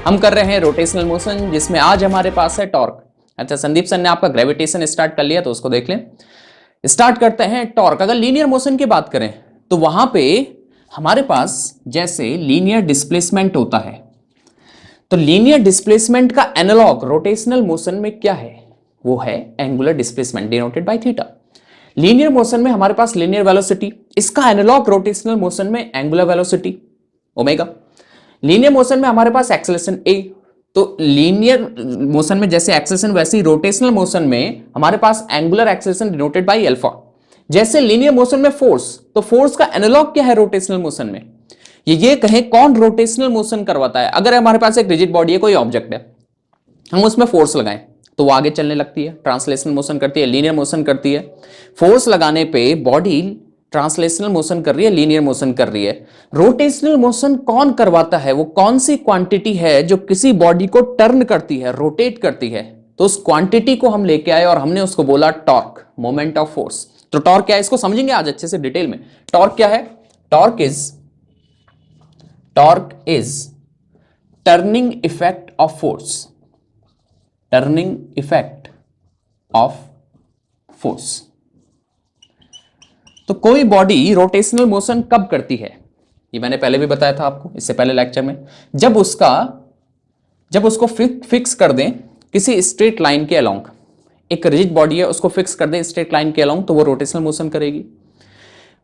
हम कर रहे हैं रोटेशनल मोशन, जिसमें आज हमारे पास है टॉर्क। अच्छा, संदीप सर ने आपका ग्रेविटेशन स्टार्ट कर लिया तो उसको देख लें। स्टार्ट करते हैं टॉर्क। अगर लीनियर मोशन की बात करें तो वहां पे हमारे पास जैसे लीनियर डिस्प्लेसमेंट होता है, तो लीनियर डिस्प्लेसमेंट का एनालॉग रोटेशनल मोशन में क्या है? वो है angular displacement denoted by theta. Linear motion में हमारे पास लीनियर वेलोसिटी, इसका एनालॉग रोटेशनल मोशन में angular velocity omega. Linear motion में हमारे पास एक्सेलरेशन ए, तो लीनियर मोशन में जैसे एक्सेलरेशन वैसे ही रोटेशनल मोशन में हमारे पास angular acceleration denoted by alpha. जैसे लीनियर मोशन में फोर्स, तो फोर्स का एनालॉग क्या है रोटेशनल मोशन में? ये कहें कौन रोटेशनल मोशन करवाता है? अगर हमारे पास एक रिजिड बॉडी है, कोई ऑब्जेक्ट है, हम उसमें फोर्स लगाएं तो वो आगे चलने लगती है, ट्रांसलेशनल मोशन करती है, लीनियर मोशन करती है। फोर्स लगाने पे बॉडी ट्रांसलेशनल मोशन कर रही है, लीनियर मोशन कर रही है। रोटेशनल मोशन कौन करवाता है? वो कौन सी क्वांटिटी है जो किसी बॉडी को टर्न करती है, रोटेट करती है? तो उस क्वांटिटी को हम लेके आए और हमने उसको बोला टॉर्क, मोमेंट ऑफ फोर्स। तो टॉर्क क्या है इसको समझेंगे आज अच्छे से डिटेल में। टॉर्क क्या है? Torque is turning effect of force, turning effect of force. तो कोई बॉडी रोटेशनल मोशन कब करती है? ये मैंने पहले भी बताया था आपको, इससे पहले लेक्चर में। जब उसको फिक्स कर दें किसी स्ट्रेट लाइन के अलोंग, एक रिजिड बॉडी है उसको फिक्स कर दें स्ट्रेट लाइन के अलोंग, तो वो रोटेशनल मोशन करेगी।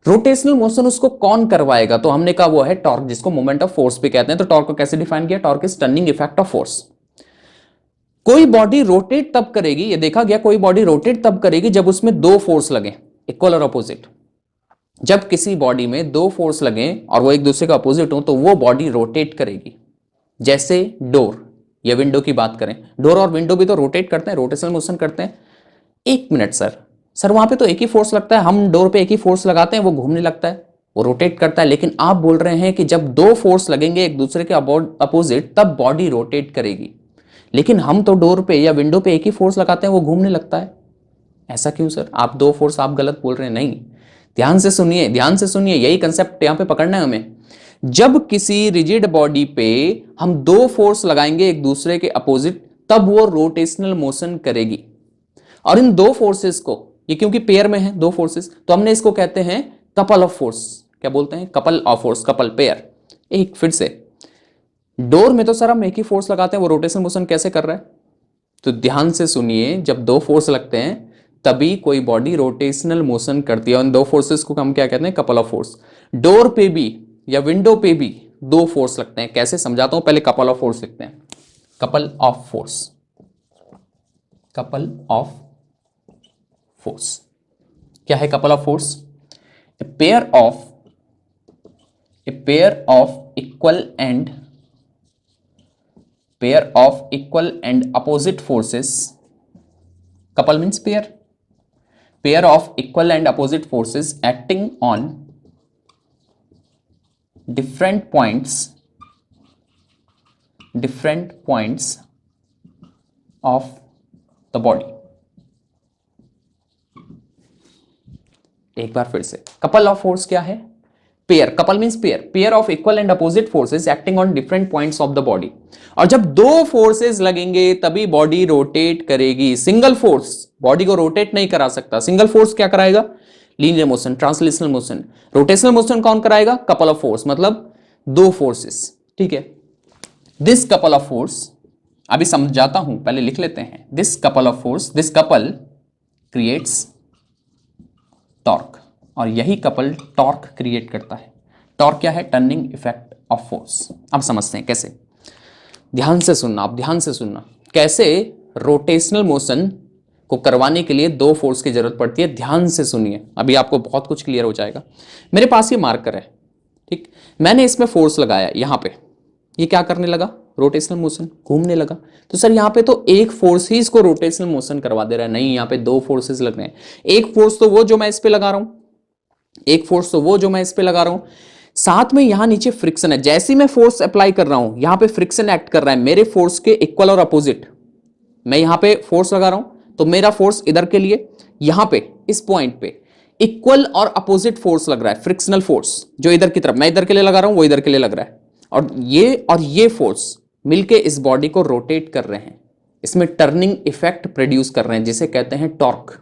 रोटेशनल मोशन उसको कौन करवाएगा? तो हमने कहा वो है टॉर्क, जिसको मोमेंट ऑफ फोर्स भी कहते हैं। तो टॉर्क को कैसे डिफाइन किया? Torque is turning effect of force. कोई बॉडी रोटेट तब करेगी, ये देखा गया, कोई बॉडी रोटेट तब करेगी जब उसमें दो फोर्स लगे, इक्वल और अपोजिट। जब किसी बॉडी में दो फोर्स लगे और वो एक दूसरे का अपोजिट हो तो वो बॉडी रोटेट करेगी। जैसे डोर या विंडो की बात करें, डोर और विंडो भी तो रोटेट करते हैं, रोटेशनल मोशन करते हैं। एक मिनट सर वहां पे तो एक ही फोर्स लगता है, हम डोर पे एक ही फोर्स लगाते हैं, वो घूमने लगता है, वो रोटेट करता है। लेकिन आप बोल रहे हैं कि जब दो फोर्स लगेंगे एक दूसरे के अपोजिट तब बॉडी रोटेट करेगी, लेकिन हम तो डोर पे या विंडो पे एक ही फोर्स लगाते हैं, वो घूमने लगता है। ऐसा क्यों सर? आप दो फोर्स आप गलत बोल रहे हैं। नहीं, ध्यान से सुनिए, यही कंसेप्ट यहां पे पकड़ना है हमें। जब किसी रिजिड बॉडी पे हम दो फोर्स लगाएंगे एक दूसरे के अपोजिट, तब वो रोटेशनल मोशन करेगी। और इन दो फोर्सेस को, ये क्योंकि पेयर में है दो फोर्सेस, तो हमने इसको कहते हैं कपल ऑफ फोर्स। क्या बोलते हैं? Couple of force, couple, pair. एक फिर से, डोर में तो सर हम एक ही फोर्स लगाते हैं, वो रोटेशनल मोशन कैसे कर रहा है? तो ध्यान से सुनिए, जब दो फोर्स लगते हैं तभी कोई बॉडी रोटेशनल मोशन करती है। उन दो फोर्सेस को हम क्या कहते हैं? Couple of force. डोर पे भी या विंडो पे भी दो फोर्स लगते हैं। कैसे समझाता हूं, पहले कपल ऑफ फोर्स लिखते हैं। Couple of force, couple of force क्या है? Couple of force, a pair of equal and opposite forces. Couple means pair of equal and opposite forces acting on different points of the body। एक बार फिर से, couple of force क्या है? Pair, couple means pair of equal and opposite forces acting on different points of the body. और जब दो forces लगेंगे तभी बॉडी रोटेट करेगी। सिंगल फोर्स बॉडी को रोटेट नहीं करा सकता। सिंगल फोर्स क्या कराएगा? Linear motion, translational motion. Rotational motion कौन कराएगा? कपल ऑफ फोर्स, मतलब दो फोर्सेस। ठीक है, दिस कपल ऑफ फोर्स, अभी समझाता हूं, पहले लिख लेते हैं। This couple of force, this couple creates torque, और यही कपल टॉर्क क्रिएट करता है। टॉर्क क्या है? Turning effect of force. अब समझते हैं कैसे। ध्यान से सुनना, कैसे रोटेशनल मोशन को करवाने के लिए दो फोर्स की जरूरत पड़ती है। ध्यान से सुनिए, अभी आपको बहुत कुछ क्लियर हो जाएगा। मेरे पास ये मार्कर है, ठीक, मैंने इसमें फोर्स लगाया, यहां पे ये क्या करने लगा? रोटेशनल मोशन, घूमने लगा। तो सर यहां पे तो एक फोर्स ही इसको रोटेशनल मोशन करवा दे रहा है। नहीं, यहां पे दो फोर्सेस लग रहे हैं। एक फोर्स तो वो जो मैं इस पे लगा रहा हूं, साथ में यहां नीचे फ्रिक्शन है। जैसे मैं फोर्स अप्लाई कर रहा हूं, यहां पे फ्रिक्शन एक्ट कर रहा है मेरे फोर्स के इक्वल और अपोजिट। मैं यहां पे फोर्स लगा रहा हूं तो मेरा फोर्स इधर के लिए, यहां पे इस पॉइंट पे इक्वल और अपोजिट फोर्स लग रहा है, फ्रिक्शनल फोर्स, जो इधर की तरफ मैं इधर के लिए लगा रहा हूं वो इधर के लिए लग रहा है। और ये फोर्स मिलके इस बॉडी को रोटेट कर रहे हैं, इसमें टर्निंग इफेक्ट प्रोड्यूस कर रहे हैं जिसे कहते हैं टॉर्क।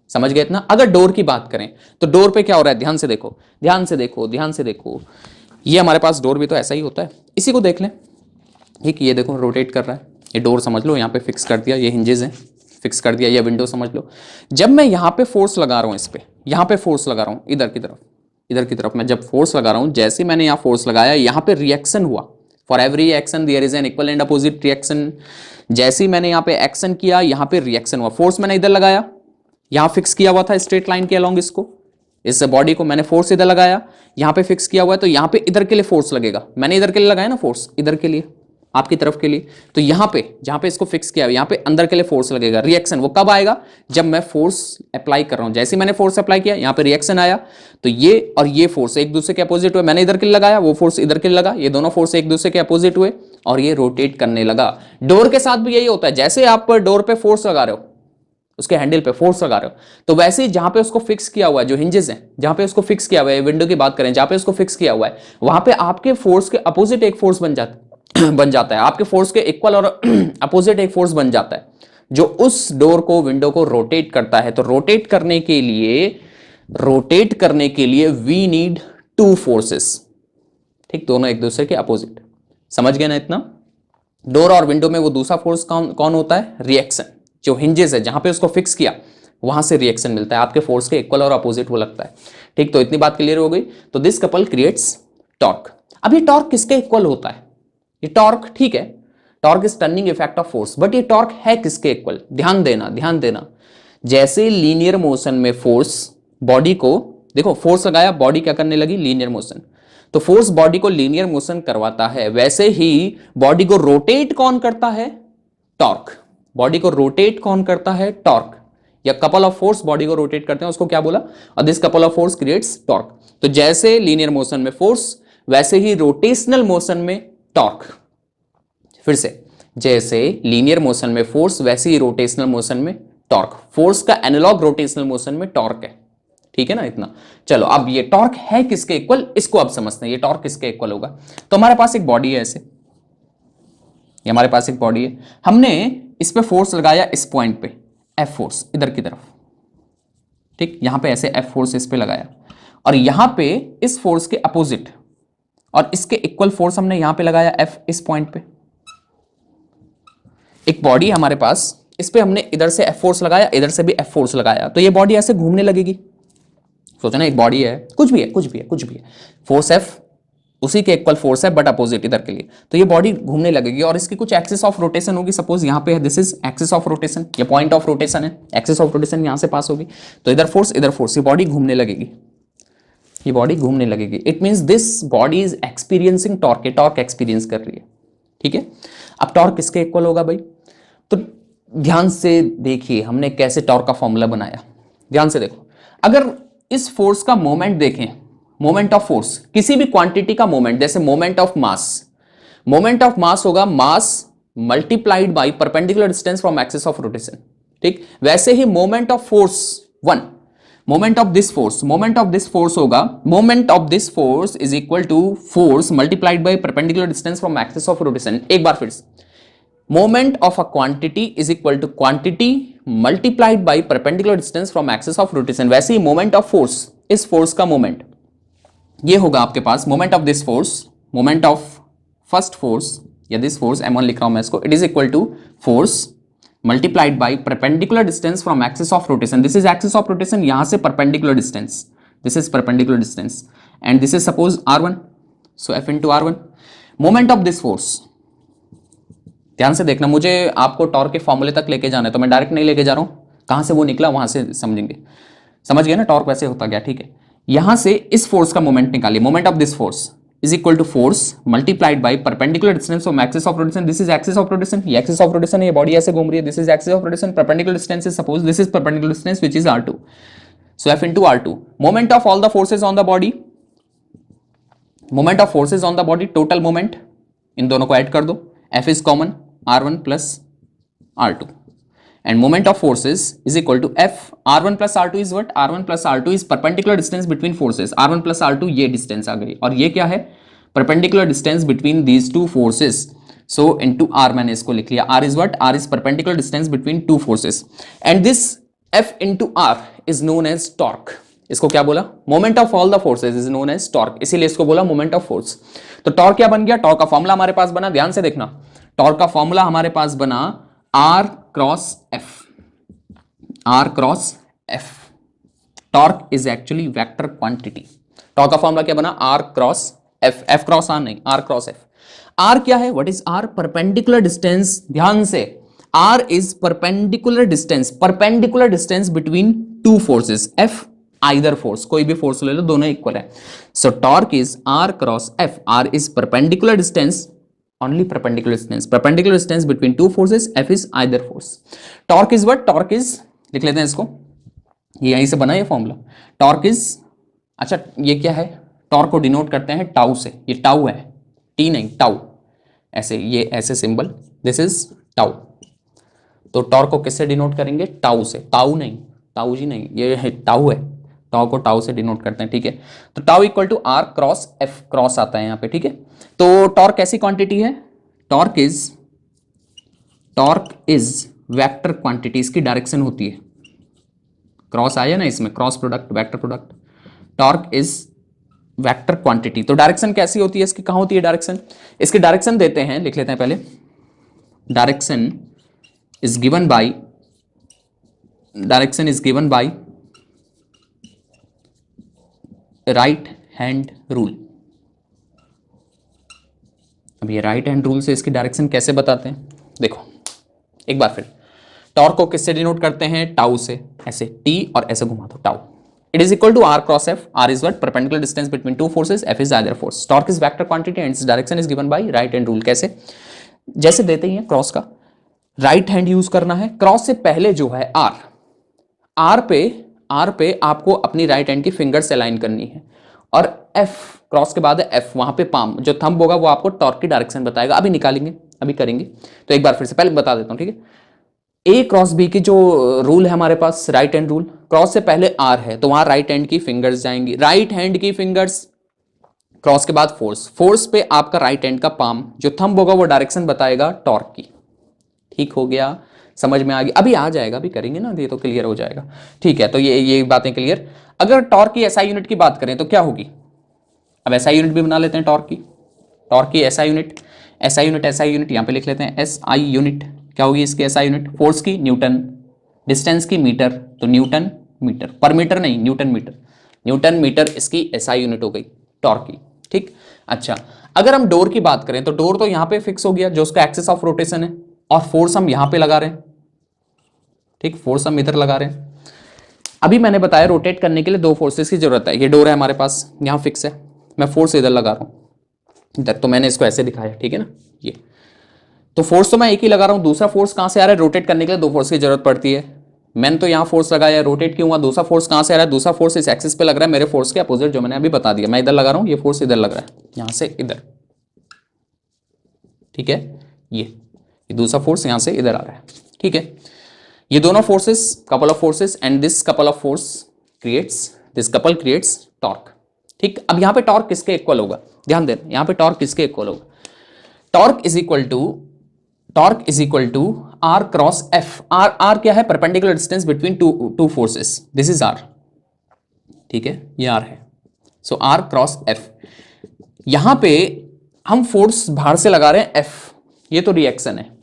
समझ गए इतना? अगर डोर की बात करें तो डोर पे क्या हो रहा है, ध्यान से देखो, ध्यान से देखो, ध्यान से देखो। ये हमारे पास डोर भी तो ऐसा ही होता है, इसी को देख लें। ठीक, ये देखो रोटेट कर रहा है, ये डोर समझ लो, यहाँ पे फिक्स कर दिया, ये हिंजेस हैं, फिक्स कर दिया, ये विंडो समझ लो। जब मैं यहाँ पे फोर्स लगा रहा हूँ, इस पे यहाँ पे फोर्स लगा रहा हूँ, इधर की तरफ, इधर की तरफ मैं जब फोर्स लगा रहा हूँ, जैसे मैंने यहाँ फोर्स लगाया, यहाँ पे रिएक्शन हुआ। For every action there is an equal and opposite reaction. जैसे ही मैंने यहाँ पे एक्शन किया, यहाँ पे रिएक्शन हुआ। फोर्स मैंने इधर लगाया, यहाँ फिक्स किया हुआ था स्ट्रेट लाइन के अलोंग, इसको, इस बॉडी को मैंने फोर्स इधर लगाया, यहाँ पे फिक्स किया हुआ है, तो यहाँ पे इधर के लिए फोर्स लगेगा। मैंने इधर के लिए लगाया ना फोर्स, इधर के लिए, आपकी तरफ के लिए, तो यहाँ पे जहाँ पे इसको फिक्स किया, यहाँ पे अंदर के लिए फोर्स लगेगा। रिएक्शन वो कब आएगा, जब मैं फोर्स अप्लाई कर रहा हूँ। जैसे मैंने फोर्स अप्लाई किया, यहाँ पे रिएक्शन आया, तो ये और ये फोर्स एक दूसरे के अपोजिट हुए। मैंने इधर के लिए लगाया, वो फोर्स इधर के लिए लगा, ये दोनों फोर्स एक दूसरे के अपोजिट हुए और ये रोटेट करने लगा। डोर के साथ भी यही होता है, जैसे आप डोर पे फोर्स लगा रहे हो, उसके हैंडल पे फोर्स लगा रहे हो, तो वैसे ही जहां पे उसको फिक्स किया हुआ है, जो हिंजेस हैं जहां पे उसको फिक्स किया हुआ है, विंडो की बात करें, जहां पे उसको फिक्स किया हुआ है, वहां पे आपके फोर्स के अपोजिट एक फोर्स बन जाता है, आपके फोर्स के इक्वल और अपोजिट एक फोर्स बन जाता है, जो उस डोर को, विंडो को रोटेट करता है। तो रोटेट करने के लिए वी नीड टू फोर्सेस। ठीक, दोनों एक दूसरे के अपोजिट। समझ गए ना इतना? डोर और विंडो में वो दूसरा फोर्स कौन होता है, रिएक्शन। जो हिंजेस है जहां पे उसको फिक्स किया, वहां से रिएक्शन मिलता है, आपके फोर्स के इक्वल और अपोजिट वो लगता है। ठीक, तो इतनी बात क्लियर हो गई। तो दिस कपल क्रिएट्स टॉर्क। अब ये टॉर्क किसके इक्वल होता है? ये टॉर्क, ठीक है, torque is turning effect of force, but ये टॉर्क है किसके इक्वल? ध्यान देना, ध्यान देना। जैसे लीनियर मोशन में फोर्स बॉडी को, देखो फोर्स लगाया, बॉडी क्या करने लगी, लीनियर मोशन, तो फोर्स बॉडी को लीनियर मोशन करवाता है, वैसे ही बॉडी को रोटेट कौन करता है, टॉर्क। बॉडी को रोटेट कौन करता है, टॉर्क। या कपल ऑफ फोर्स बॉडी को रोटेट करते हैं, उसको क्या बोला, और this couple of force creates torque. तो जैसे लीनियर मोशन में फोर्स, वैसे ही रोटेशनल मोशन में टॉर्क। फिर से, जैसे लीनियर मोशन में फोर्स, वैसे ही रोटेशनल मोशन में टॉर्क। फोर्स का एनालॉग रोटेशनल मोशन में टॉर्क है। ठीक है ना इतना? चलो, अब ये टॉर्क है किसके इक्वल, इसको अब समझते हैं, ये टॉर्क किसके इक्वल होगा। तो हमारे पास एक बॉडी है ऐसे, ये हमारे पास एक बॉडी है, हमने इस पे फोर्स लगाया, इस पॉइंट पे एफ फोर्स इधर की तरफ। ठीक, यहां पे ऐसे एफ फोर्स इस पे लगाया, और यहां पे इस फोर्स के अपोजिट और इसके इक्वल फोर्स हमने यहां पे लगाया, एफ, इस पॉइंट पे। एक बॉडी हमारे पास, इस पे हमने इधर से एफ फोर्स लगाया, इधर से भी एफ फोर्स लगाया, तो ये बॉडी ऐसे घूमने लगेगी। सोचो ना, एक बॉडी है, कुछ भी है, फोर्स एफ, उसी के इक्वल फोर्स है बट अपोजिट इधर के लिए, तो ये बॉडी घूमने लगेगी और इसकी कुछ एक्सिस ऑफ रोटेशन होगी। सपोज यहाँ पे है, this is axis of rotation, ये पॉइंट ऑफ रोटेशन है, एक्सिस ऑफ रोटेशन यहाँ से पास होगी, तो इधर फोर्स, इधर फोर्स, ये बॉडी घूमने लगेगी, ये बॉडी घूमने लगेगी। It means this body is experiencing torque, ये टॉर्क एक्सपीरियंस कर रही है। ठीक है, अब टॉर्क किसके इक्वल होगा भाई? तो ध्यान से देखिए हमने कैसे टॉर्क का फॉर्मूला बनाया, ध्यान से देखो। अगर इस फोर्स का मोमेंट देखें, मोमेंट ऑफ फोर्स, किसी भी क्वांटिटी का मोमेंट, जैसे मोमेंट ऑफ मास होगा mass multiplied by perpendicular distance from axis of rotation. ठीक, वैसे ही moment of force moment of this force होगा, moment of this force is equal to force multiplied by perpendicular distance from axis of rotation. एक बार फिर से, moment of a quantity is equal to quantity multiplied by perpendicular distance from axis of rotation. वैसे ही moment of force, इस force का moment ये होगा आपके पास, moment of this force, moment of first force या दिस फोर्स m1 लिख रहा हूं मैं इसको, it is equal to force multiplied by perpendicular distance from axis of rotation. This is axis of rotation, यहां से perpendicular distance, this is perpendicular distance and this is suppose r1, so f into r1। मोमेंट of this फोर्स, ध्यान से देखना, मुझे आपको torque के फॉर्मूले तक लेके जाना है, तो मैं डायरेक्ट नहीं लेके जा रहा हूं, कहां से वो निकला वहां से समझेंगे। समझ गए ना, टॉर्क वैसे होता गया। ठीक है, यहां से इस फोर्स का मोमेंट निकालिए, moment of this force is equal to force multiplied by perpendicular distance from axis of rotation. This is axis of rotation, ये एक्सिस ऑफ रोटेशन है, ये बॉडी ऐसे घूम रही है, this is axis of rotation, perpendicular distance is suppose this is perpendicular distance which is r2, so f into r2। Moment of all the forces on the body, moment of forces on the body, total moment, इन दोनों को add कर दो, f is common, r1 plus r2 and moment of forces is equal to f, r1 plus r2 is what, r1 plus r2 is perpendicular distance between forces, r1 plus r2 ये distance आ गई, और ये क्या है, perpendicular distance between these two forces। So into R मैंने इसको लिख लिया। R is what? R is perpendicular distance between two forces and this F into R is known as torque. इसको क्या बोला? Moment of all the forces is known as torque, इसीलिए इसको बोला मोमेंट ऑफ फोर्स। तो torque क्या बन गया? टॉर्क का फॉर्मूला हमारे पास बना, ध्यान से देखना, टॉर्क का फॉर्मूला हमारे पास बना R cross F. R cross F. Torque is actually vector quantity. Torque का फॉर्मूला क्या बना? R cross F. F cross R नहीं, आर क्रॉस एफ। आर क्या है? What is R? Perpendicular distance. ध्यान से, R is perpendicular distance, perpendicular distance between two forces. F either force, कोई भी फोर्स ले लो, दोनों इक्वल है। So torque is R cross F. R is perpendicular distance, only perpendicular distance between two forces. F is either force. Torque is what? Torque is, लिख लेते हैं इसको, ये यहीं से बना ये फॉर्मूला। टॉर्क इज, अच्छा ये क्या है? टॉर्क को डिनोट करते हैं टाउ से। ये टाउ है, टी नहीं, टाउ, ऐसे, ये ऐसे सिंबल, दिस इज टाउ। तो टॉर्क को किससे डिनोट करेंगे? टाउ से। ताऊ नहीं, ताऊ जी नहीं, ये है टाउ है। टाउ को टाउ से डिनोट करते हैं, ठीक है। तो tau equal to R cross F, cross आता है यहाँ पे, ठीक है। तो टॉर्क कैसी क्वांटिटी है? टॉर्क इज वेक्टर क्वांटिटी, इसकी डायरेक्शन होती है, क्रॉस आया ना इसमें, cross product, vector product. Torque is vector quantity. तो डायरेक्शन कैसी होती है इसकी? कहां होती है डायरेक्शन? इसकी डायरेक्शन देते हैं, लिख लेते हैं पहले। Direction is given bye, direction is given by right hand rule. अब ये राइट हैंड रूल से इसकी डायरेक्शन कैसे बताते हैं? देखो एक बार फिर, टॉर्क को किससे डिनोट करते हैं? टाउ से, ऐसे टी और ऐसे घुमा दो, tau. It is equal to R cross F. R is what? Perpendicular distance between two forces. F is either force. Torque is vector quantity and its direction is given by right hand rule. कैसे? जैसे देते ही हैं cross का, right hand use करना है। Cross से पहले जो है आर, आर पे आपको अपनी राइट हैंड की फिंगर से अलाइन करनी है, और एफ, क्रॉस के बाद एफ, वहां पे पाम, जो थंब होगा वो आपको टॉर्क की डायरेक्शन बताएगा। अभी निकालेंगे, अभी करेंगे। तो एक बार फिर से पहले बता देता हूं, ठीक है। ए क्रॉस बी की जो रूल है हमारे पास, राइट हैंड रूल, क्रॉस से पहले आर है तो वहां राइट हैंड की फिंगर्स जाएंगी, राइट हैंड की फिंगर्स, क्रॉस के बाद फोर्स, फोर्स पे आपका राइट हैंड का पाम, जो थंब होगा वो डायरेक्शन बताएगा टॉर्क की। ठीक हो गया, समझ में आ गई? अभी आ जाएगा, अभी करेंगे ना, ये तो क्लियर हो जाएगा, ठीक है। तो ये बातें क्लियर। अगर टॉर्क की एसआई यूनिट की बात करें तो क्या होगी? अब एसआई यूनिट भी बना लेते हैं टॉर्क की। टॉर्क की एसआई यूनिट, एसआई यूनिट यहां पे लिख लेते हैं। एसआई यूनिट क्या होगी इसकी? एसआई यूनिट फोर्स की न्यूटन, डिस्टेंस की मीटर, तो न्यूटन मीटर, पर मीटर नहीं, न्यूटन मीटर। न्यूटन मीटर इसकी एसआई यूनिट हो गई टॉर्क की, ठीक। अच्छा, अगर हम डोर की बात करें तो डोर तो यहां पे फिक्स हो गया, जो उसका एक्सिस ऑफ रोटेशन है, और फोर्स हम यहां पे लगा रहे हैं, ठीक, फोर्स हम इधर लगा रहे हैं। अभी मैंने बताया रोटेट करने के लिए दो फोर्सेस की जरूरत है। ये डोर है हमारे पास, यहां फिक्स है, मैं फोर्स इधर लगा रहा हूं इधर, तो मैंने इसको ऐसे दिखाया, ठीक है ना। ये तो फोर्स तो मैं एक ही लगा रहा हूं, दूसरा फोर्स कहां से आ रहा है? रोटेट करने के लिए दो फोर्स की जरूरत पड़ती है। मैंने तो यहां फोर्स लगाया, रोटेट क्यों हुआ? दूसरा फोर्स कहां से आ रहा है? दूसरा फोर्स इस एक्सिस पे लग रहा है, मेरे फोर्स के अपोजिट, जो मैंने अभी बता दिया। मैं इधर लगा रहा हूं, ये फोर्स इधर लग रहा है, यहां से इधर, ठीक है। ये दूसरा फोर्स यहां से इधर आ रहा है, ठीक है। ये दोनों forces, couple of forces, and this couple of force creates, this couple creates torque, ठीक। अब यहां पे टॉर्क किसके इक्वल होगा? ध्यान देना, यहां पे टॉर्क किसके इक्वल होगा? Torque is equal to R cross F. R क्या है? Perpendicular distance between two forces, this is R, ठीक है, ये आर है। So R cross F. यहां पे हम फोर्स बाहर से लगा रहे हैं एफ, ये तो रिएक्शन है,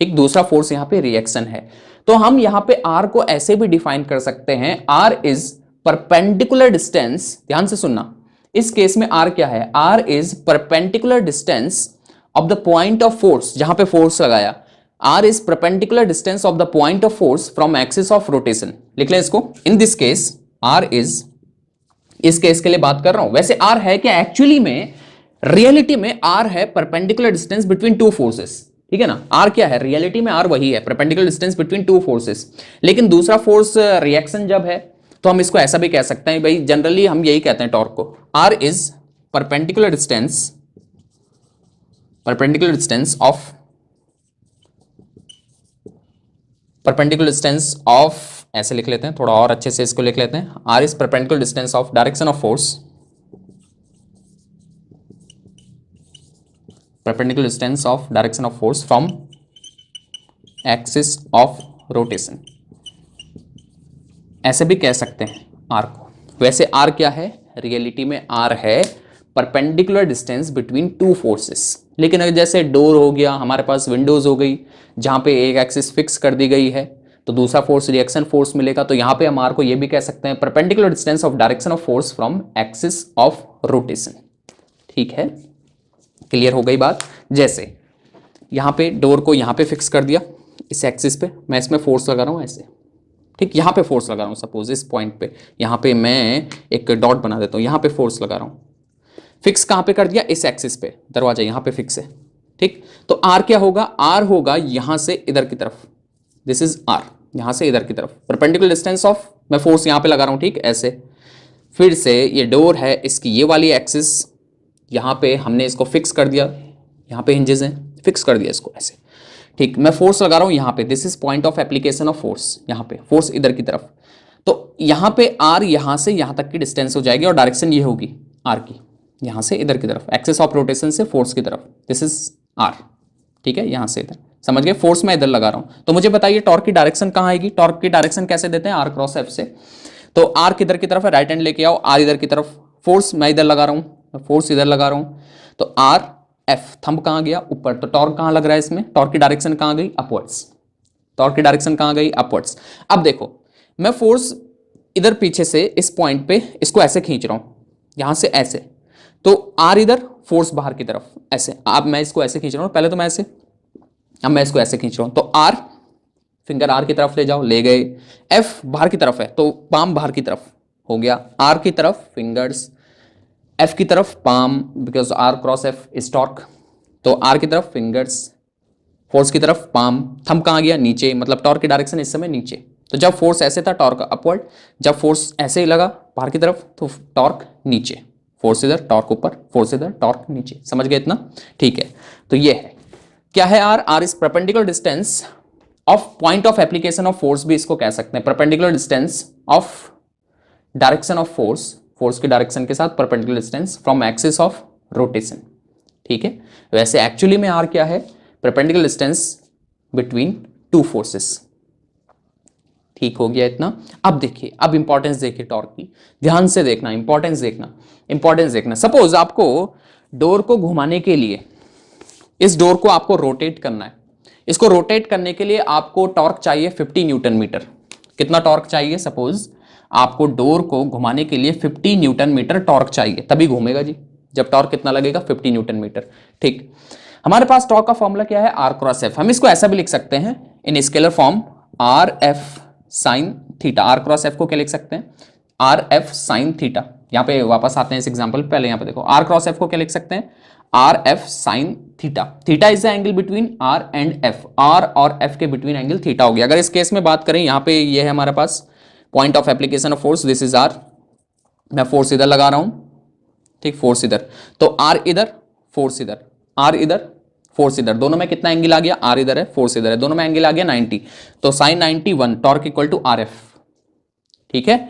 ठीक, दूसरा फोर्स यहां पे रिएक्शन है। तो हम यहां पे आर को ऐसे भी डिफाइन कर सकते हैं, आर इज परपेंडिकुलर डिस्टेंस, ध्यान से सुनना, इस केस में आर क्या है? R is perpendicular distance of the point of force, जहां पे फोर्स लगाया, R is perpendicular distance of the point of force from axis of rotation. लिख लें इसको। In this case R is, इस केस के लिए बात कर रहा हूं, वैसे आर है क्या एक्चुअली में? रियलिटी में आर है perpendicular distance between two forces, ठीक है ना। आर क्या है? रियलिटी में आर वही है, perpendicular distance between two forces. लेकिन दूसरा फोर्स रिएक्शन जब है, तो हम इसको ऐसा भी कह सकते हैं भाई, जनरली हम यही कहते हैं टॉर्क को, R is perpendicular distance of, ऐसे लिख लेते हैं, थोड़ा और अच्छे से इसको लिख लेते हैं। R is perpendicular distance of direction of force perpendicular distance of direction of force from axis of rotation, ऐसे भी कह सकते हैं आर को। वैसे आर क्या है, रियलिटी में आर है perpendicular distance between two forces. लेकिन अगर जैसे डोर हो गया, हमारे पास विंडोज हो गई, जहां पे एक एक्सिस फिक्स कर दी गई है, तो दूसरा फोर्स रिएक्शन फोर्स मिलेगा। तो यहां पे हम आर को ये भी कह सकते हैं perpendicular distance of direction of force from axis of rotation. ठीक है, क्लियर हो गई बात। जैसे यहां पे डोर को यहां पे फिक्स कर दिया इस एक्सिस पे, मैं इसमें फोर्स लगा रहा हूं ऐसे, ठीक, यहां पे फोर्स लगा रहा हूं सपोज इस पॉइंट पे, यहां पे मैं एक डॉट बना देता हूं, यहां पे फोर्स लगा रहा हूं, फिक्स कहां पे कर दिया, इस एक्सिस पे, दरवाजा यहां पे फिक्स है, ठीक। तो आर क्या होगा, आर होगा यहां से इधर की तरफ, दिस इज आर, यहां से इधर की तरफ परपेंडिकुलर डिस्टेंस ऑफ, मैं फोर्स यहां पे लगा रहा हूं, ठीक, ऐसे। फिर से ये डोर है, इसकी ये वाली एक्सिस, यहां पे हमने इसको फिक्स कर दिया, यहां पे हिंजेस हैं, फिक्स कर दिया इसको ऐसे, ठीक। मैं फोर्स लगा रहा हूं यहां पे, this is point of application of force, यहां पे फोर्स इधर की तरफ। तो यहां पे आर यहां से यहां तक की डिस्टेंस हो जाएगी और डायरेक्शन ये होगी आर की, यहां से इधर की तरफ, एक्सिस ऑफ रोटेशन से फोर्स की तरफ, दिस इज आर, ठीक है, यहां से इधर, समझ गए। फोर्स मैं इधर लगा रहा हूं, तो मुझे बताइए टॉर्क की डायरेक्शन कहां आएगी, टॉर्क की डायरेक्शन कैसे देते हैं, आर क्रॉस एफ से। तो आर किधर की तरफ है, राइट हैंड लेके आओ, आर इधर की तरफ, फोर्स मैं इधर लगा रहा हूं, फोर्स इधर लगा रहा हूं, तो आर एफ, थंब कहां गया, ऊपर, तो टॉर्क कहां लग रहा है इसमें, टॉर्क की डायरेक्शन कहां गई, अपवर्ड्स, टॉर्क की डायरेक्शन कहां गई, अपवर्ड्स। अब देखो मैं फोर्स इधर पीछे से इस पॉइंट पे इसको ऐसे खींच रहा हूं, यहां से ऐसे, तो आर इधर, फोर्स बाहर की तरफ ऐसे, अब मैं इसको ऐसे खींच रहा हूं, पहले तो मैं ऐसे, अब मैं इसको ऐसे खींच रहा हूं, तो आर, फिंगर आर की तरफ ले जाओ, ले गए, एफ बाहर की तरफ है तो पाम बाहर की तरफ हो गया, आर की तरफ फिंगर्स, एफ की तरफ palm, because R cross F is torque, तो आर की तरफ फिंगर्स, फोर्स की तरफ पाम, थंब कहां गया, नीचे, मतलब टॉर्क की डायरेक्शन इस समय नीचे। तो जब फोर्स ऐसे था टॉर्क अपवर्ड, जब फोर्स ऐसे ही लगा बाहर की तरफ तो टॉर्क नीचे, फोर्स इधर टॉर्क ऊपर, फोर्स इधर टॉर्क नीचे, समझ गए इतना, ठीक है। तो ये है, क्या है R, R is perpendicular distance of point of application of force भी इसको कह सकते हैं, perpendicular distance of direction of force, force की डायरेक्शन के साथ perpendicular distance from axis of rotation, ठीक है। वैसे एक्चुअली में आर क्या है, perpendicular distance between two forces, ठीक हो गया इतना। अब देखिए, अब इंपॉर्टेंस देखिए टॉर्क की, ध्यान से देखना, इंपॉर्टेंस देखना, इंपॉर्टेंस देखना। सपोज आपको डोर को घुमाने के लिए, इस डोर को आपको रोटेट करना है, इसको रोटेट करने के लिए आपको टॉर्क चाहिए 50 न्यूटन मीटर। कितना टॉर्क चाहिए, सपोज आपको डोर को घुमाने के लिए 50 न्यूटन मीटर टॉर्क चाहिए, तभी घूमेगा जी, जब टॉर्क कितना लगेगा, 50 न्यूटन मीटर, ठीक। हमारे पास टॉर्क का फॉर्मूला क्या है, आर क्रॉस एफ। हम इसको ऐसा भी लिख सकते हैं in scalar form, R F sine theta, R cross F को क्या लिख सकते हैं, आर एफ साइन थीटा। यहां पे वापस आते हैं इस एग्जांपल, पहले यहां पे देखो, आर क्रॉस एफ को क्या लिख सकते हैं, R F sine theta, theta is the angle between R and F, R और एफ के बिटवीन एंगल थीटा हो गया। अगर इस केस में बात करें, यहां पे ये है हमारे पास point of application of force, this is R, मैं फोर्स इधर लगा रहा हूं, ठीक, फोर्स इधर, तो आर इधर, फोर्स इधर, आर इधर, फोर्स इधर, दोनों में कितना एंगल आ गया, आर इधर है, फोर्स इधर है, दोनों में एंगल आ गया 90, तो sine 91, torque equal to R F, ठीक है।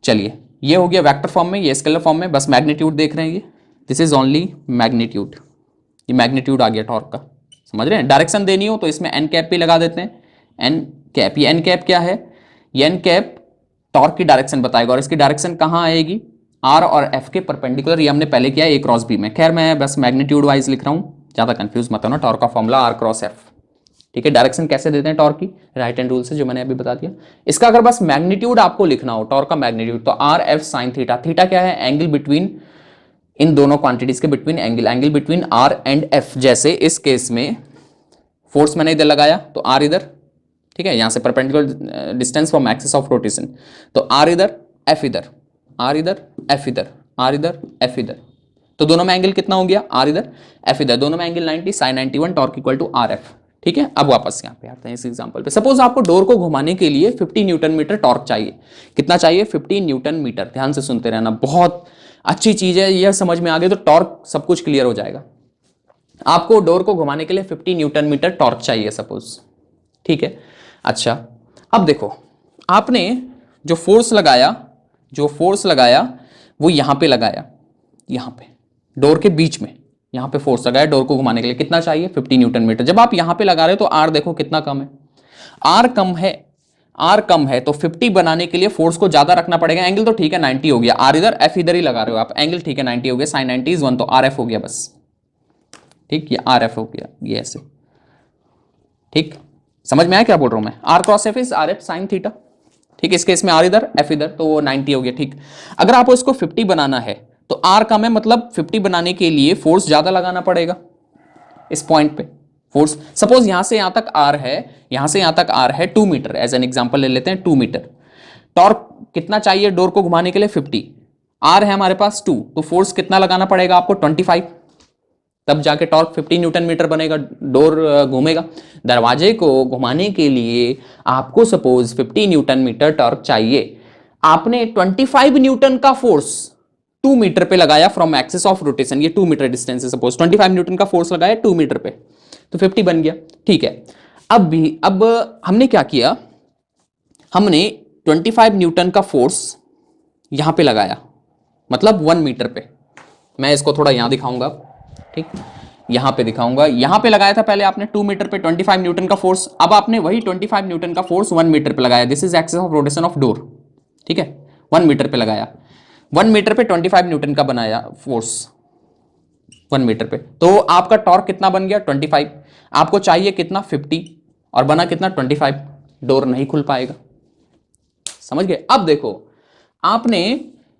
चलिए, ये हो गया वेक्टर फॉर्म में, ये स्केलर फॉर्म में, बस मैग्नीट्यूड देख रहे हैं ये, दिस इज ओनली मैग्नीट्यूड, ये मैग्नीट्यूड आ गया टॉर्क का, समझ रहे हैं। डायरेक्शन देनी हो तो इसमें एन कैप भी लगा देते हैं, एन कैप, ये एन कैप क्या है, ये एन कैप टॉर्क की डायरेक्शन बताएगा, और इसकी डायरेक्शन कहां आएगी, आर और एफ के परपेंडिकुलर, ये हमने पहले किया ए क्रॉस बी में। खैर मैं बस मैग्नीट्यूड वाइज लिख रहा हूं, ज्यादा कंफ्यूज मत होना, टॉर्क का फॉर्मूला आर क्रॉस एफ, ठीक है। डायरेक्शन कैसे देते हैं टॉर्क की, राइट हैंड रूल से, जो मैंने अभी बता दिया। इसका अगर बस मैग्नीट्यूड आपको लिखना हो, टॉर्क का मैग्नीट्यूड, तो R F sine theta, theta क्या है, एंगल बिटवीन इन दोनों क्वांटिटीज के between angle, angle between R and F. जैसे इस केस में फोर्स मैंने इधर लगाया तो आर इधर, ठीक है, यहां से perpendicular distance from axis of rotation, तो आर इधर, एफ इधर, आर इधर, एफ इधर, आर इधर, एफ इधर, तो दोनों में एंगल कितना हो गया, आर इधर, एफ इधर, दोनों में angle 90, sine 91, torque equal to R F, ठीक है। अब वापस यहां पे आते हैं इस एग्जांपल पे। सपोज आपको डोर को घुमाने के लिए 50 न्यूटन मीटर टॉर्क चाहिए, कितना चाहिए, 50 न्यूटन मीटर। ध्यान से सुनते रहना, बहुत अच्छी चीज है, यह समझ में आ गई तो टॉर्क सब कुछ क्लियर हो जाएगा। आपको डोर को घुमाने के लिए 50 न्यूटन मीटर टॉर्क चाहिए सपोज, ठीक है। अच्छा, अब देखो आपने जो फोर्स लगाया वो यहां पे लगाया, यहां पे डोर के बीच में, यहाँ पे फोर्स लगाया डोर को घुमाने के लिए, कितना चाहिए 50 न्यूटन मीटर। जब आप यहाँ पे लगा रहे हो तो आर देखो कितना कम है, आर कम है, आर कम है तो 50 बनाने के लिए फोर्स को ज्यादा रखना पड़ेगा। एंगल तो ठीक है 90 हो गया, आर इधर एफ इधर ही लगा रहे हो आप, एंगल ठीक है 90 हो गया, साइन 90 इज 1 तो आर एफ हो गया बस। ठीक, ये आर एफ हो गया, ये ऐसे। ठीक, समझ में आया क्या बोल रहा हूं मैं, R cross F is R F sine theta. ठीक, इस केस में आर इधर एफ इधर तो वो 90 हो गया। ठीक, अगर आपको इसको 50 बनाना है तो आर कम है, मतलब 50 बनाने के लिए फोर्स ज्यादा लगाना पड़ेगा इस पॉइंट पे। फोर्स सपोज यहां से यहां तक आर है, यहां से यहां तक आर है 2 मीटर, एज एन एग्जांपल ले लेते हैं 2 मीटर। टॉर्क कितना चाहिए डोर को घुमाने के लिए 50, आर है हमारे पास 2, तो फोर्स कितना लगाना पड़ेगा आपको 25, तब जाके टॉर्क 50 न्यूटन मीटर बनेगा, डोर घूमेगा। दरवाजे को घुमाने के लिए आपको सपोज 50 न्यूटन मीटर टॉर्क चाहिए, आपने 25 न्यूटन का फोर्स 2 मीटर पे लगाया फ्रॉम एक्सिस ऑफ रोटेशन, ये 2 मीटर डिस्टेंस है, सपोज 25 न्यूटन का फोर्स लगाया 2 मीटर पे तो 50 बन गया। ठीक है, अब हमने क्या किया, हमने 25 न्यूटन का फोर्स यहां पे लगाया, मतलब 1 मीटर पे। मैं इसको थोड़ा यहां दिखाऊंगा, ठीक, यहां पे दिखाऊंगा, यहां पे लगाया था पहले आपने 2 मीटर पे 25 न्यूटन का फोर्स, अब आपने वही 25 न्यूटन का फोर्स 1 मीटर पे लगाया, this is axis of rotation of door. ठीक है, 1 मीटर पे लगाया, 1 मीटर पे 25 न्यूटन का बनाया फोर्स 1 मीटर पे, तो आपका टॉर्क कितना बन गया 25, आपको चाहिए कितना 50 और बना कितना 25, डोर नहीं खुल पाएगा। समझ गए। अब देखो आपने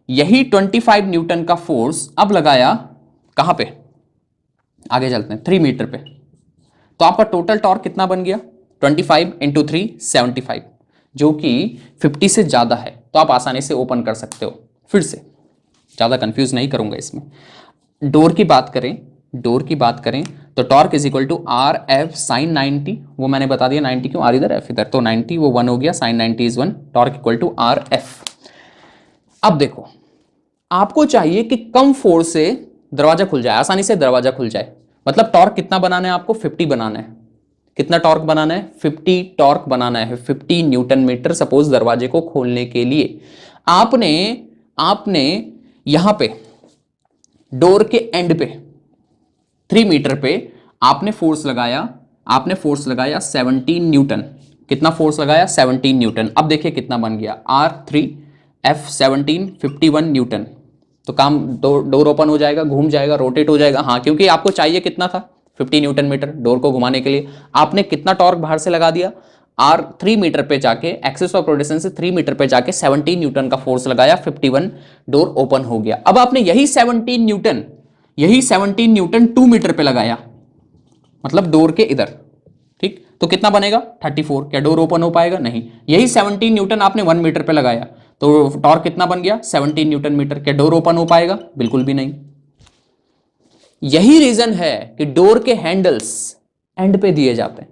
यही 25 न्यूटन का फोर्स अब लगाया कहां पे, आगे चलते हैं 3 मीटर पे, तो आपका टोटल टॉर्क कितना बन गया 25 इंटू 3 75, जो कि 50 से ज्यादा है, तो आप आसानी से ओपन कर सकते हो। फिर से ज्यादा कंफ्यूज नहीं करूंगा इसमें। डोर की बात करें, डोर की बात करें तो torque is equal to R F sine 90, वो मैंने बता दिया 90 क्यों, आर इधर एफ इधर, तो 90 वो 1 हो गया, sine 90 is 1, torque equal to R F. अब देखो आपको चाहिए कि कम फोर्स से दरवाजा खुल जाए, आसानी से दरवाजा खुल जाए, मतलब टॉर्क कितना बनाना है आपको 50 बनाना है। कितना टॉर्क बनाना है 50 टॉर्क बनाना है, 50 न्यूटन मीटर सपोज दरवाजे को खोलने के लिए। आपने यहां पे डोर के एंड पे 3 मीटर पे आपने फोर्स लगाया, आपने फोर्स लगाया 17 न्यूटन, कितना फोर्स लगाया 17 न्यूटन। अब देखिए कितना बन गया R3 F17 51 न्यूटन, तो काम डोर ओपन हो जाएगा, घूम जाएगा, रोटेट हो जाएगा। हाँ, क्योंकि आपको चाहिए कितना था 50 न्यूटन मीटर डोर को घुमाने के लिए, आपने कितना टॉर्क बाहर से लगा दिया, आर 3 मीटर पे जाके एक्सिस ऑफ रोटेशन से 3 मीटर पे जाके 17 न्यूटन का फोर्स लगाया, 51 डोर ओपन हो गया। अब आपने यही 17 न्यूटन 2 मीटर पे लगाया, मतलब डोर के इधर, ठीक, तो कितना बनेगा 34, क्या डोर ओपन हो पाएगा, नहीं। यही 17 न्यूटन आपने 1 मीटर पे लगाया तो टॉर्क कितना बन गया 17 न्यूटन मीटर, क्या डोर ओपन हो पाएगा, बिल्कुल भी नहीं। यही रीजन है कि डोर के हैंडल्स एंड पे दिए जाते हैं,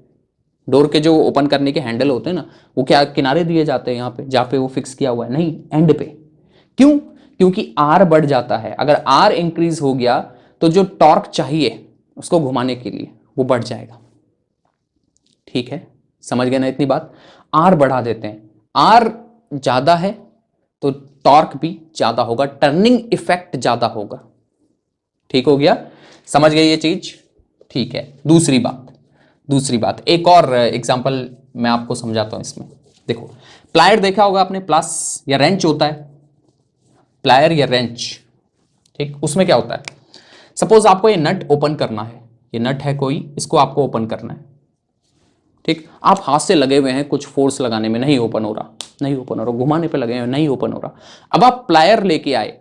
डोर के जो ओपन करने के हैंडल होते हैं ना, वो क्या किनारे दिए जाते हैं, यहाँ पे जहां पे वो फिक्स किया हुआ है, नहीं एंड पे। क्यों, क्योंकि आर बढ़ जाता है, अगर आर इंक्रीज हो गया तो जो टॉर्क चाहिए उसको घुमाने के लिए वो बढ़ जाएगा। ठीक है, समझ गए ना इतनी बात। आर बढ़ा देते हैं, आर ज्यादा है तो टॉर्क भी ज्यादा होगा, टर्निंग इफेक्ट ज्यादा होगा। ठीक हो गया, समझ गए ये चीज। ठीक है, दूसरी बात एक और एग्जांपल मैं आपको समझाता हूं इसमें। देखो प्लायर देखा होगा आपने, प्लस या रेंच होता है, प्लायर या रेंच, ठीक, उसमें क्या होता है, सपोज आपको ये नट ओपन करना है, ये नट है कोई, इसको आपको ओपन करना है, ठीक, आप हाथ से लगे हुए हैं, कुछ फोर्स लगाने में नहीं ओपन हो रहा, घुमाने पे लगे हुए नहीं ओपन हो रहा। अब आप प्लायर लेके आए,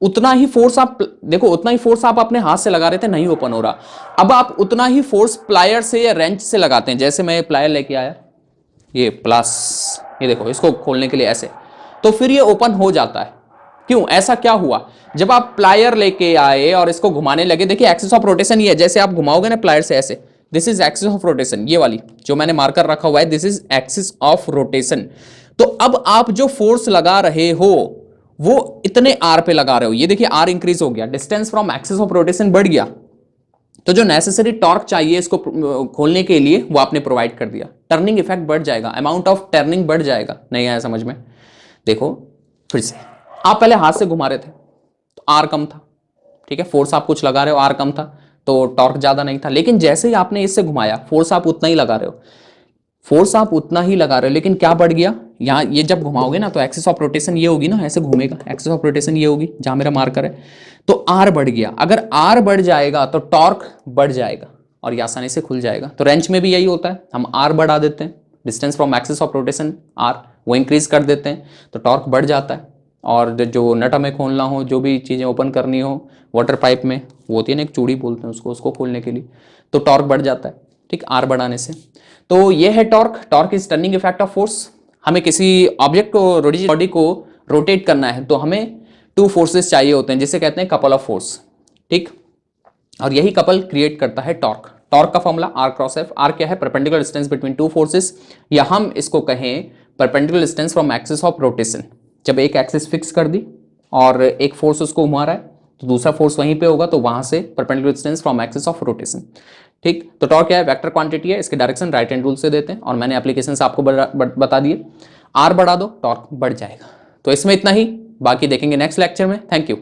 उतना ही फोर्स आप देखो, उतना ही फोर्स आप अपने हाथ से लगा रहे थे, नहीं ओपन हो रहा, अब आप उतना ही फोर्स प्लायर से या रेंच से लगाते हैं। जैसे मैं प्लायर लेके आया, ये प्लस, ये देखो इसको खोलने के लिए ऐसे, तो फिर ये ओपन हो जाता है। क्यों, ऐसा क्या हुआ, जब आप प्लायर लेके आए और इसको घुमाने लगे, देखिए एक्सिस ऑफ रोटेशन ये है, जैसे आप घुमाओगे ना प्लायर से ऐसे, this is axis of rotation, ये वाली जो मैंने मार्कर रखा हुआ है, this is axis of rotation. तो अब आप जो फोर्स लगा रहे हो वो इतने आर पे लगा रहे हो, ये देखिए आर इंक्रीज हो गया, distance from axis of rotation बढ़ गया, तो जो नेसेसरी टॉर्क चाहिए इसको खोलने के लिए वो आपने प्रोवाइड कर दिया, टर्निंग इफेक्ट बढ़ जाएगा, अमाउंट ऑफ टर्निंग बढ़ जाएगा। नहीं आया समझ में, देखो फिर से, आप पहले हाथ से घुमा रहे थे तो आर कम था, ठीक है, फोर्स आप कुछ लगा रहे हो, आर कम था, तो टॉर्क ज़्यादा नहीं था। लेकिन जैसे ही आपने इससे घुमाया, फोर्स आप उतना ही लगा रहे हो, फोर्स आप उतना ही लगा रहे हो, लेकिन क्या बढ़ गया, यहाँ ये जब घुमाओगे ना तो एक्सिस ऑफ रोटेशन ये होगी ना, ऐसे घूमेगा, एक्सिस ऑफ रोटेशन ये होगी जहाँ मेरा मार्कर है, तो आर बढ़ गया। अगर आर बढ़ जाएगा तो टॉर्क बढ़ जाएगा और ये आसानी से खुल जाएगा। तो रेंच में भी यही होता है, हम आर बढ़ा देते हैं, distance from axis of rotation R वो इंक्रीज कर देते हैं तो टॉर्क बढ़ जाता है। और जो नट हमें खोलना हो, जो भी चीज़ें ओपन करनी हो वाटर पाइप में, वो होती है ना एक चूड़ी बोलते हैं उसको खोलने के लिए, तो टॉर्क बढ़ जाता है, ठीक, आर बढ़ाने से। तो ये है torque. Torque is turning effect of force. हमें किसी ऑब्जेक्ट को, बॉडी को रोटेट करना है तो हमें टू फोर्सेस चाहिए होते हैं, जिसे कहते हैं कपल ऑफ फोर्स, ठीक। और यही कपल क्रिएट करता है टॉर्क। टॉर्क का formula R cross F. R क्या है, perpendicular distance between two forces, या हम इसको कहें perpendicular distance from axis of rotation. जब एक एक्सिस फिक्स कर दी और एक फोर्स उसको घुमा रहा है तो दूसरा फोर्स वहीं पे होगा, तो वहां से perpendicular distance from axis of rotation, ठीक। तो टॉर्क क्या है, वेक्टर क्वांटिटी है, इसके डायरेक्शन राइट हैंड रूल से देते हैं, और मैंने एप्लीकेशन आपको बता दिए। आर बढ़ा दो टॉर्क बढ़ जाएगा। तो इसमें इतना ही, बाकी देखेंगे नेक्स्ट लेक्चर में। Thank you.